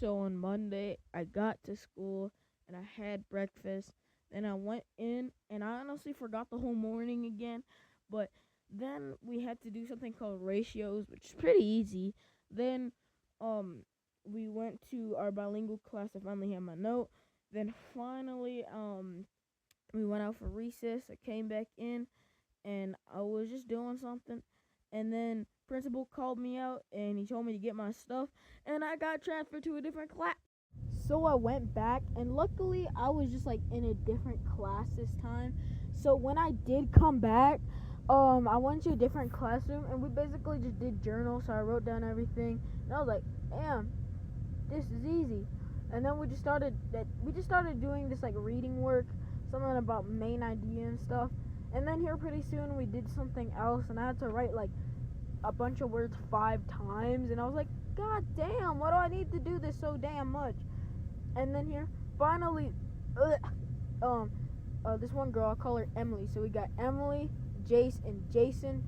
So on Monday, I got to school and I had breakfast. Then I went in and I honestly forgot the whole morning again. But then we had to do something called ratios, which is pretty easy. Then um we went to our bilingual class. I finally had my note. Then finally we went out for recess. I came back in and I was just doing something, and then principal called me out and he told me to get my stuff, and I got transferred to a different class. So I went back, and luckily I was just like in a different class this time. So when I did come back, I went to a different classroom and we basically just did journals. So I wrote down everything, and I was like, "Damn, this is easy." And then we just started doing this like reading work, something about main idea and stuff. And then here pretty soon we did something else, and I had to write like a bunch of words 5 times, and I was like, God damn, why do I need to do this so damn much? And then here finally, this one girl, I'll call her Emily. So we got Emily, Jace, and Jason.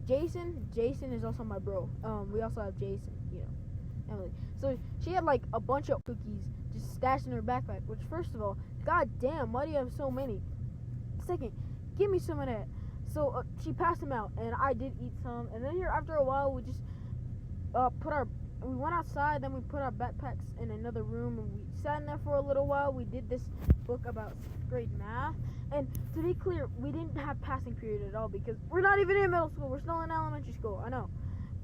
Jason is also my bro. We also have Jason, Emily. So she had like a bunch of cookies just stashed in her backpack. Which, first of all, god damn, why do you have so many? Second, give me some of that. So she passed them out, and I did eat some. And then here, after a while, we just we went outside. Then we put our backpacks in another room, and we sat in there for a little while. We did this book about 6th grade math. And to be clear, we didn't have passing period at all because we're not even in middle school. We're still in elementary school. I know,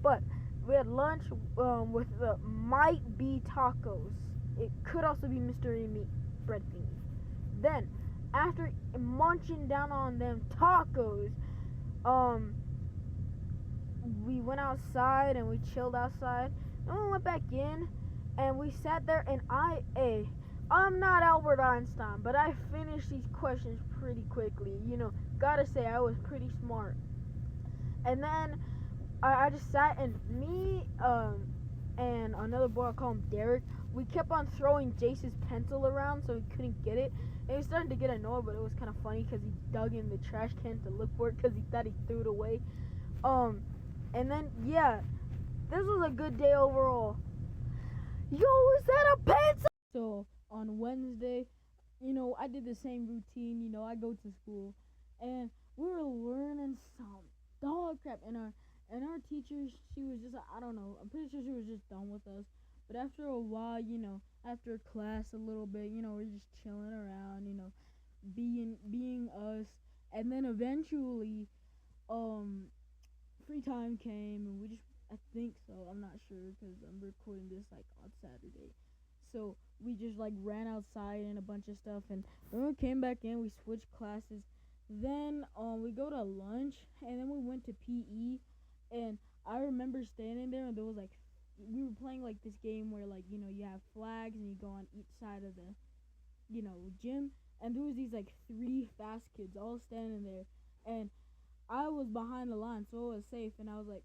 but we had lunch with the might be tacos. It could also be mystery meat bread thingy. Then, after munching down on them tacos, we went outside and we chilled outside. Then we went back in and we sat there, and I'm not Albert Einstein, but I finished these questions pretty quickly. Gotta say I was pretty smart. And then I just sat, and me and another boy, I call him Derek, we kept on throwing Jace's pencil around so he couldn't get it. And he was starting to get annoyed, but it was kind of funny because he dug in the trash can to look for it because he thought he threw it away. And then, yeah, this was a good day overall. Yo, is that a pencil? So, on Wednesday, I did the same routine. I go to school, and we were learning some dog crap. And our teacher, she was just, I don't know, I'm pretty sure she was just done with us. But after a while, after class a little bit, we're just chilling around, being us. And then eventually, free time came, and we just, I think so, I'm not sure because I'm recording this like on Saturday. So we just like ran outside and a bunch of stuff, and when we came back in, we switched classes. Then we go to lunch, and then we went to PE. And I remember standing there, and there was like, we were playing like this game where, like, you have flags and you go on each side of the gym. And there was these like 3 fast kids all standing there, and I was behind the line, so it was safe. And I was like,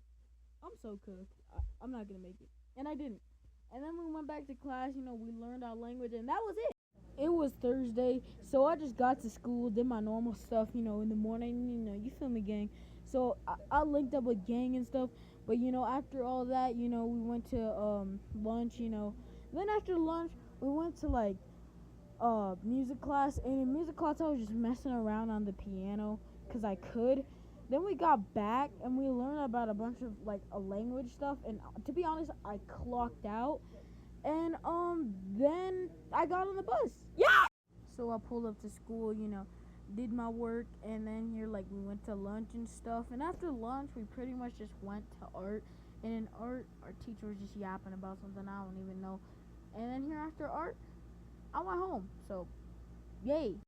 I'm so cooked, I'm not gonna make it. And I didn't. And then we went back to class, we learned our language, and that was it. It was Thursday, so I just got to school, did my normal stuff, in the morning, you feel me, gang. So I linked up with gang and stuff, but after all that, we went to lunch, Then after lunch, we went to like music class, and in music class I was just messing around on the piano because I could. Then we got back and we learned about a bunch of like a language stuff, and to be honest, I clocked out. And then I got on the bus. Yeah. So I pulled up to school, did my work, and then here like we went to lunch and stuff. And after lunch, we pretty much just went to art. And in art, our teacher was just yapping about something I don't even know. And then here after art, I went home. So, yay.